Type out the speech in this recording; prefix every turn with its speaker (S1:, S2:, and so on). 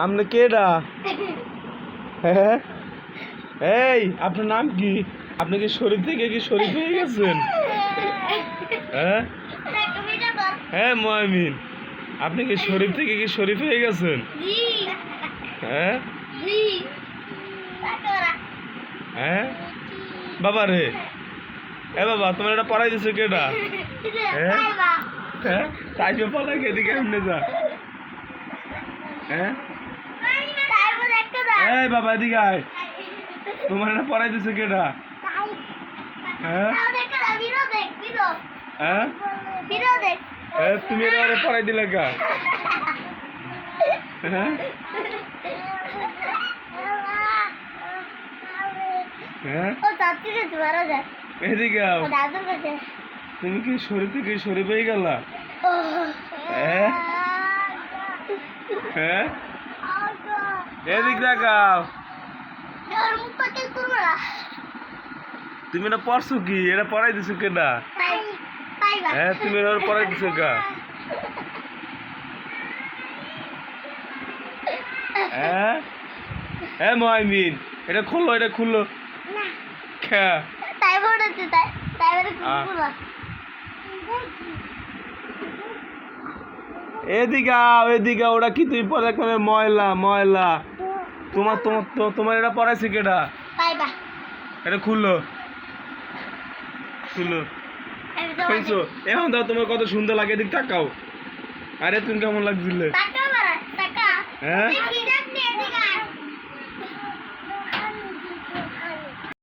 S1: আপনি কেডা? হ্যাঁ, এই আপনার নাম কি? আপনি কি শরীফ থেকে কি শরীফ হয়ে গেছেন? হ্যাঁ হ্যাঁ মুআমিন, আপনি কি শরীফ থেকে কি শরীফ হয়ে গেছেন? হ্যাঁ হ্যাঁ বাবা রে, এ বাবা তোমার এটা পড়াই দিছে কেডা? হ্যাঁ হ্যাঁ তাই যে পড়াই খেতে কেমনে যা? হ্যাঁ এই বাবা এদিকে আয়, তোমার এটা পড়াই দিছে কেডা? হ্যাঁ হ্যাঁ তুমি এটা আরে পড়াই দিলে কা? হ্যাঁ হ্যাঁ এদিকে আও, তুমি কি শরীফ থেকে শরীফ হয়ে গেলা? হ্যাঁ হ্যাঁ এদিক দেখাও, তুমি এটা পড়ছো কি? এটা পড়াই দিছো কেডা? হ্যাঁ তুমি এটা পড়াই দিছো কা? হ্যাঁ হ্যাঁ মুআমিন, এটা খুললো, এটা খুললো। এদিকে আও, এদিকে আও, ওটা কি তুমি পরে করবে? ময়লা ময়লা, তোমার তোমার তোমার এটা পড়াইছে কেডা? এটা খুললো, খুললো, খুলছো। এখন দাও, তোমার কত সুন্দর লাগে, এদিক তাকাও। আরে তুমি কেমন লাগছিল? হ্যাঁ